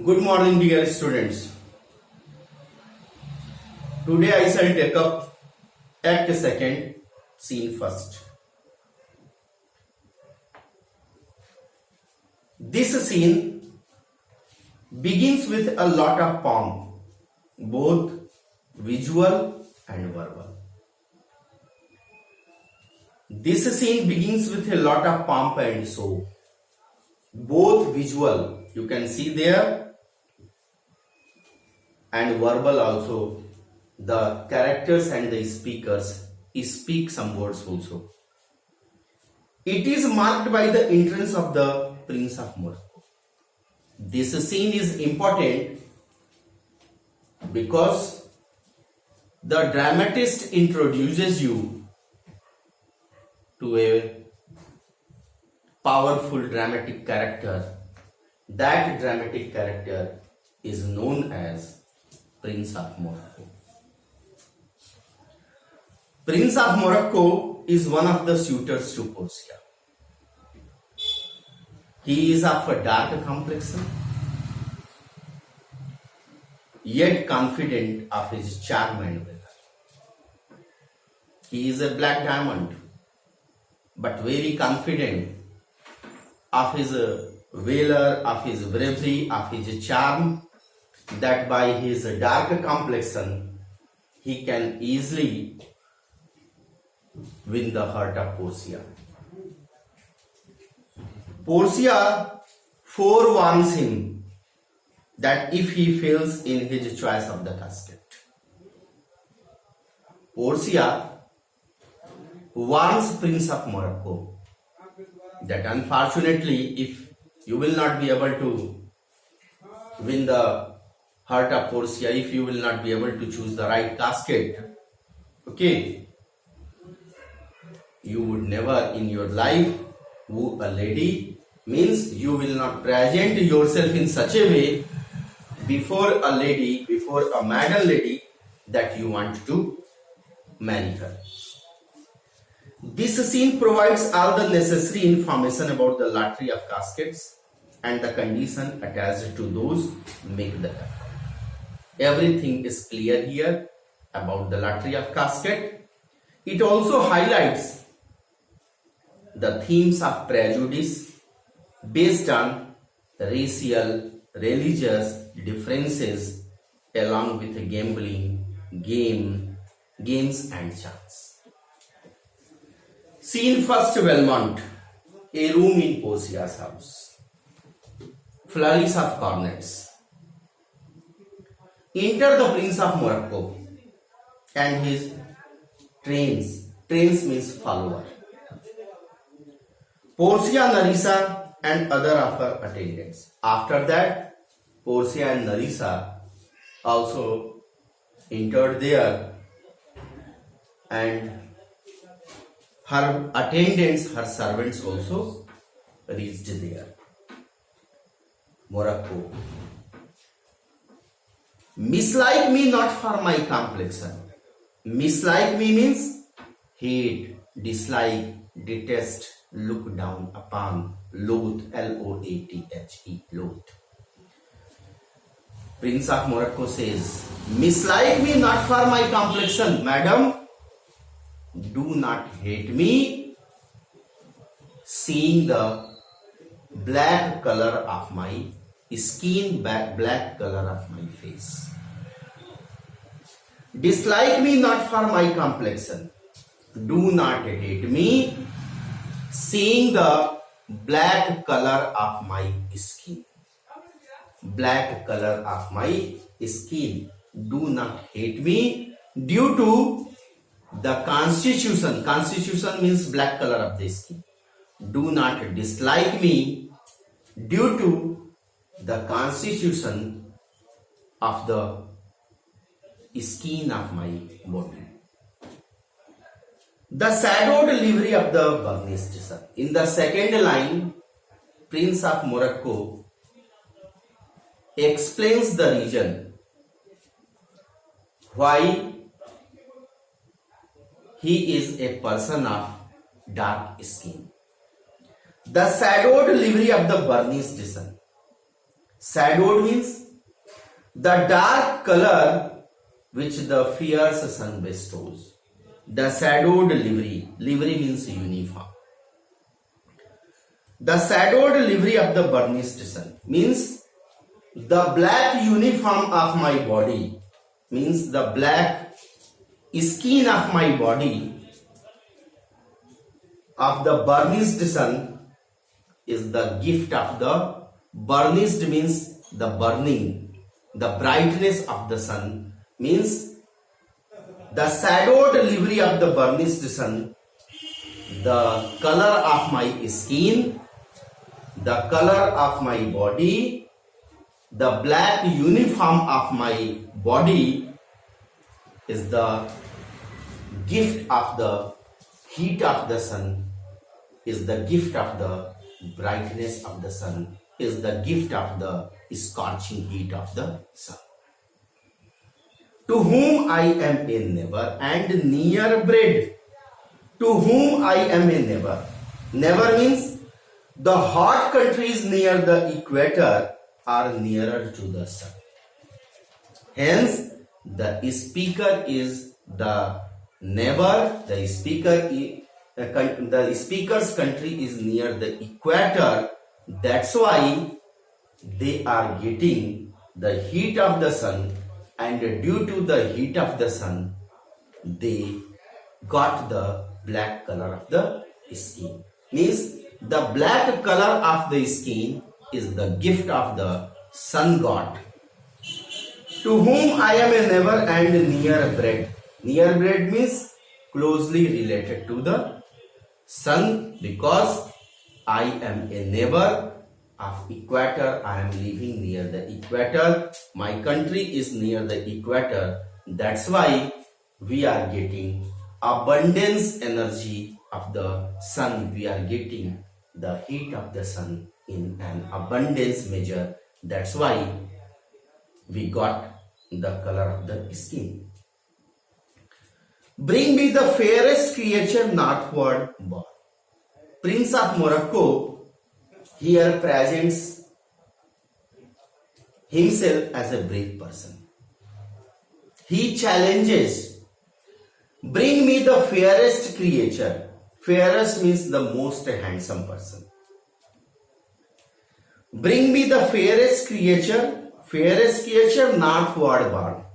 Good morning, dear students. Today I shall take up Act Second, Scene First. This scene begins with a lot of pomp, both visual and verbal. This scene begins with a lot of pomp and show, both visual, you can see there, and verbal also. The characters and the speakers speak some words also. It is marked by the entrance of the Prince of Morocco. This scene is important because the dramatist introduces you to a powerful dramatic character. That dramatic character is known as Prince of Morocco. Prince of Morocco is one of the suitors to Portia. He is of a dark complexion, yet confident of his charm and valor. He is a black diamond, but very confident of his valor, of his bravery, of his charm, that by his dark complexion he can easily win the heart of Portia. Portia forewarns him that if he fails in his choice of the casket, Portia warns Prince of Morocco that unfortunately, if you will not be able to win the heart of Portia, if you will not be able to choose the right casket, okay, you would never in your life woo a lady, means you will not present yourself in such a way before a lady, before a maiden lady, that you want to marry her. This scene provides all the necessary information about the lottery of caskets and the condition attached to those who make the effort. Everything is clear here about the lottery of casket. It also highlights the themes of prejudice based on racial, religious differences, along with gambling, games and chance. Scene first: Belmont, a room in Portia's house. Flurries of cornets. Enter the Prince of Morocco and his trains. Trains means follower. Portia, Nerissa and other of her attendants. After that, Portia and Nerissa also entered there, and her attendants, her servants also reached there. Morocco. Mislike me not for my complexion. Mislike me means hate, dislike, detest, look down upon, loathe, L-O-A-T-H-E, loathe. Prince of Morocco says, mislike me not for my complexion, madam. Do not hate me, seeing the black color of my skin, black color of my face. Dislike me not for my complexion. Do not hate me, seeing the black color of my skin. Black color of my skin. Do not hate me due to the constitution. Constitution means black color of the skin. Do not dislike me due to the constitution of the skin of my body. The shadowed livery of the burnished sun. In the second line, Prince of Morocco explains the reason why he is a person of dark skin. The shadowed livery of the burnished sun. Shadowed means the dark color which the fierce sun bestows. The shadowed livery. Livery means uniform. The shadowed livery of the burnished sun means the black uniform of my body, means the black skin of my body of the burnished sun is the gift of the burnished means the burning, the brightness of the sun means the shadowed livery of the burnished sun, the color of my skin, the color of my body, the black uniform of my body is the gift of the heat of the sun, is the gift of the brightness of the sun, is the gift of the scorching heat of the sun. To whom I am a never and near bred. To whom I am a never. Never means the hot countries near the equator are nearer to the sun. Hence, the speaker is the never. The speaker's country is near the equator. That's why they are getting the heat of the sun, and due to the heat of the sun, they got the black color of the skin. Means the black color of the skin is the gift of the sun god. To whom I am a never and near bred. Near bred means closely related to the sun, because I am a neighbor of equator. I am living near the equator. My country is near the equator. That's why we are getting abundance energy of the sun. We are getting the heat of the sun in an abundance measure. That's why we got the color of the skin. Bring me the fairest creature northward born. Prince of Morocco here presents himself as a brave person. He challenges, bring me the fairest creature. Fairest means the most handsome person. Bring me the fairest creature northward born.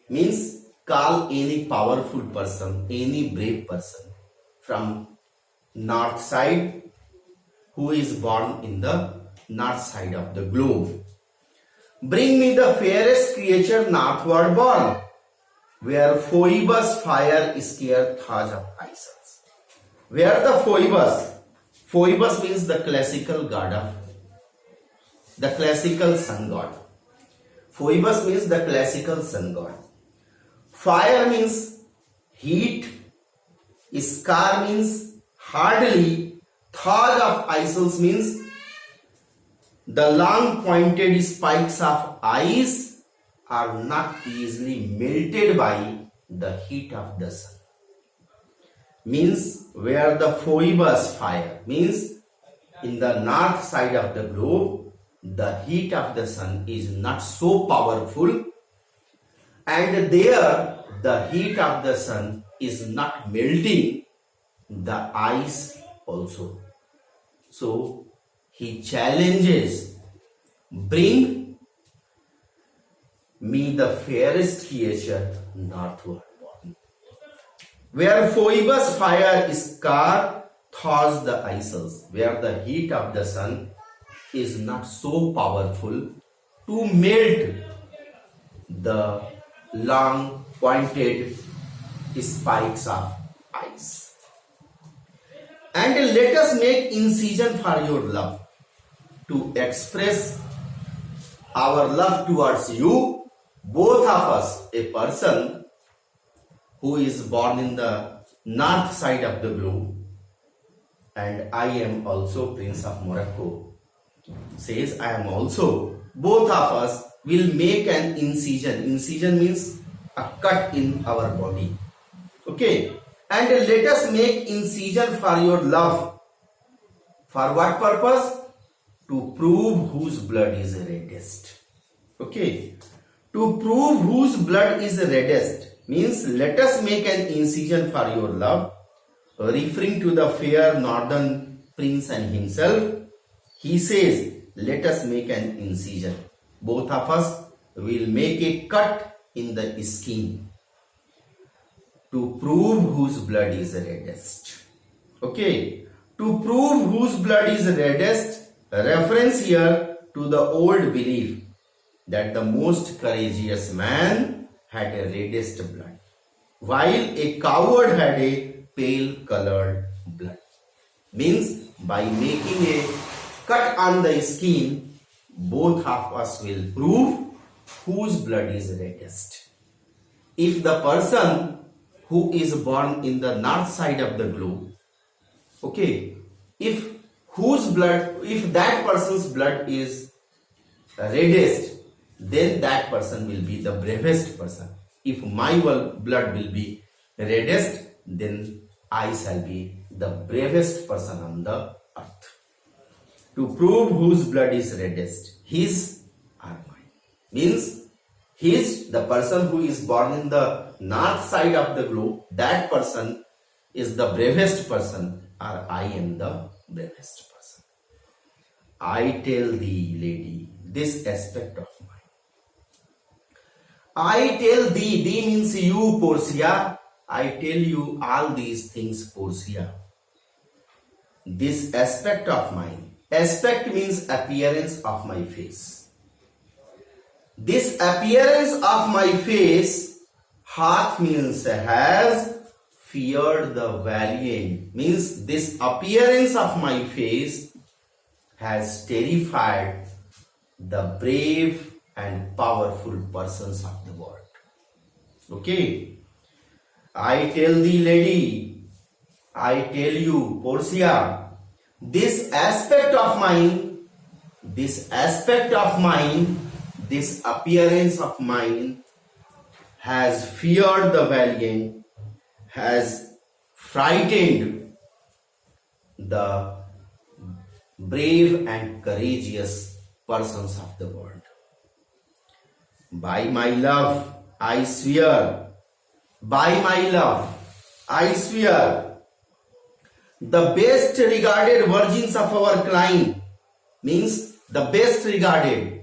Means call any powerful person, any brave person from north side who is born in the north side of the globe. Bring me the fairest creature northward born, where Phoebus fire scare thoughts of Isis. Where the Phoebus means the classical god of, the classical sun god. Phoebus means the classical sun god. Fire means heat, scar means hardly, thought of Isis means the long pointed spikes of ice are not easily melted by the heat of the sun. Means where the Phoebus fire means in the north side of the globe, the heat of the sun is not so powerful, and there the heat of the sun is not melting the ice also. So he challenges, bring me the fairest creature northward born, where Phoebus fire scar thaws the ices, where the heat of the sun is not so powerful to melt the long pointed spikes of ice. And let us make incision for your love, to express our love towards you, both of us, a person who is born in the north side of the globe, and I am also Prince of Morocco, says I am also, both of us will make an incision. Incision means a cut in our body. Okay. And let us make incision for your love. For what purpose? to prove whose blood is reddest. Okay. To prove whose blood is reddest means let us make an incision for your love, referring to the fair northern prince and himself. He says, let us make an incision. Both of us will make a cut in the skin to prove whose blood is reddest. Okay. To prove whose blood is reddest, reference here to the old belief that the most courageous man had a reddest blood, while a coward had a pale colored blood. Means by making a cut on the skin, both of us will prove whose blood is reddest. If the person who is born in the north side of the globe, okay, if that person's blood is reddest, then that person will be the bravest person. If my blood will be reddest, then I shall be the bravest person on the earth. To prove whose blood is reddest, his or mine. Means the person who is born in the north side of the globe, that person is the bravest person, or I am the bravest person. I tell thee, lady, this aspect of mine. I tell thee means you, Portia. I tell you all these things, Portia. This aspect of mine. Aspect means appearance of my face. This appearance of my face, hath means has, feared the valiant. Means this appearance of my face has terrified the brave and powerful persons of the world. Okay. I tell thee, lady, I tell you, Portia, this aspect of mine, this appearance of mine has feared the valiant, has frightened the brave and courageous persons of the world. By my love, I swear, by my love, I swear, the best regarded virgins of our clime, means the best regarded,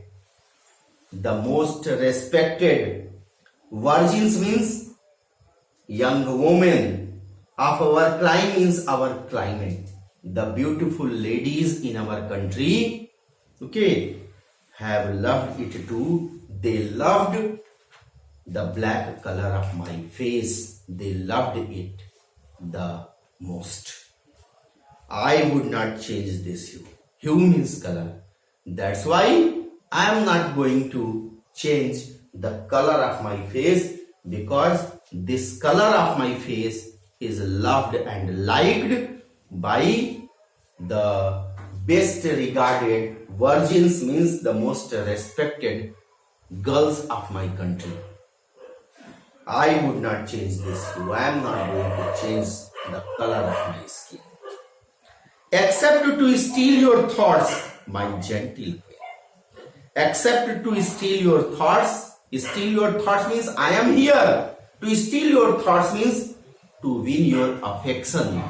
the most respected virgins means young women of our clime, means our climate, the beautiful ladies in our country, okay, have loved it too. They loved the black color of my face. They loved it the most. I would not change this hue. Hue means color. That's why I am not going to change the color of my face, because this color of my face is loved and liked by the best regarded virgins, means the most respected girls of my country. I would not change this hue. I am not going to change the color of my skin, except to steal your thoughts, my gentle queen. Except to steal your thoughts. Steal your thoughts means I am here. To steal your thoughts means to win your affection.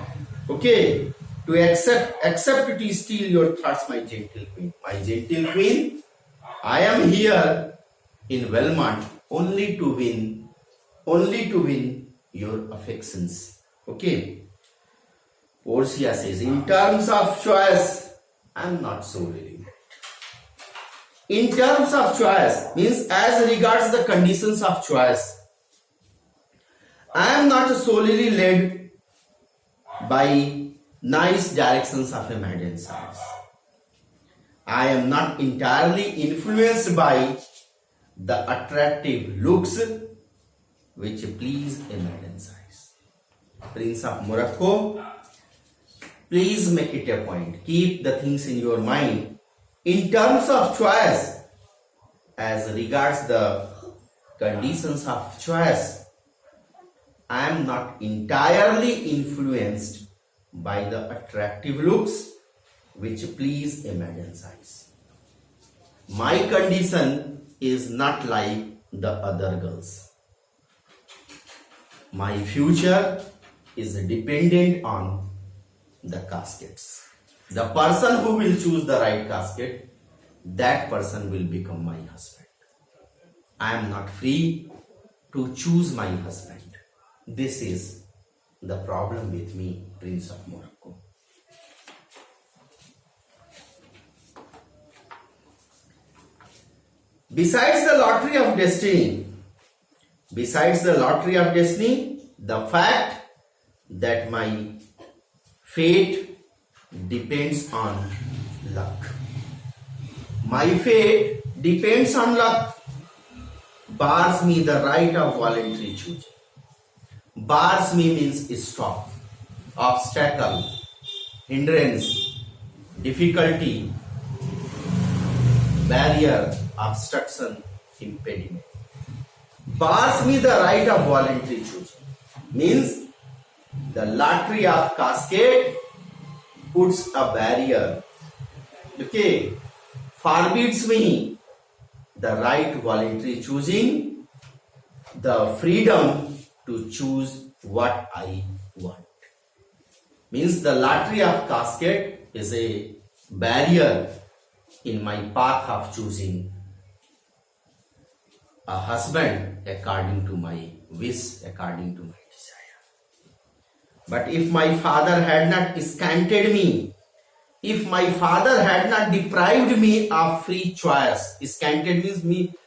Okay. To accept to steal your thoughts, my gentle queen. My gentle queen, I am here in Belmont only to win your affections. Okay. Portia says, in terms of choice, I am not so really led. In terms of choice means as regards the conditions of choice, I am not solely led by nice directions of a maiden's eyes. I am not entirely influenced by the attractive looks which please a maiden's eyes. Prince of Morocco, please make it a point. Keep the things in your mind. In terms of choice, as regards the conditions of choice, I am not entirely influenced by the attractive looks which please a maiden's eyes. My condition is not like the other girls. My future is dependent on the caskets. The person who will choose the right casket, that person will become my husband. I am not free to choose my husband. This is the problem with me, Prince of Morocco. Besides the lottery of destiny, the fact that my fate depends on luck. My fate depends on luck. Bars me the right of voluntary choosing. Bars me means stop, obstacle, hindrance, difficulty, barrier, obstruction, impediment. Bars me the right of voluntary choosing means the lottery of casket puts a barrier, okay, forbids me the right voluntary choosing, the freedom to choose what I want. Means the lottery of casket is a barrier in my path of choosing a husband according to my wish, according to my desire. But if my father had not scanted me, if my father had not deprived me of free choice, scanted means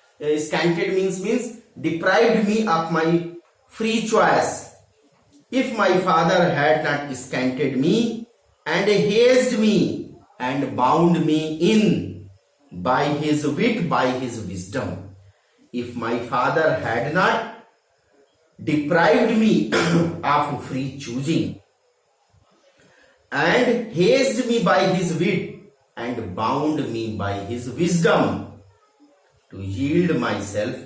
deprived me of my free choice. If my father had not scanted me and hazed me and bound me in by his wit, by his wisdom, if my father had not deprived me of free choosing and hazed me by his wit and bound me by his wisdom to yield myself,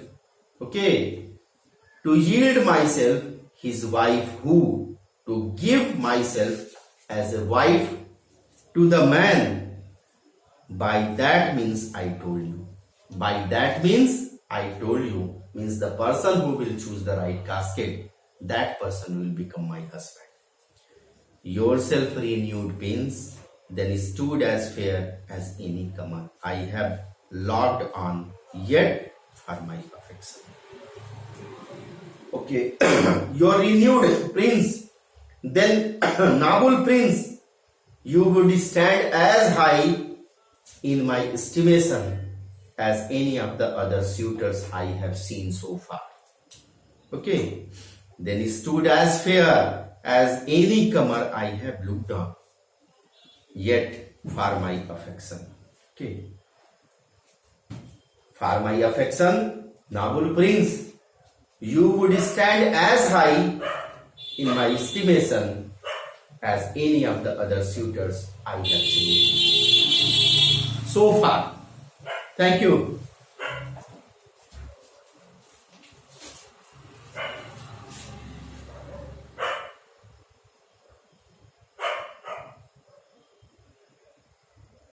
his wife, who to give myself as a wife to the man. By that means I told you. Means the person who will choose the right casket, that person will become my husband. Yourself renewed pins, then stood as fair as any comer. I have logged on yet for my affection. Okay, your renewed prince, then noble prince, you would stand as high in my estimation as any of the other suitors I have seen so far. Okay, then stood as fair as any comer I have looked on, yet for my affection. Okay, for my affection, noble prince, you would stand as high in my estimation as any of the other suitors I have seen so far. Thank you.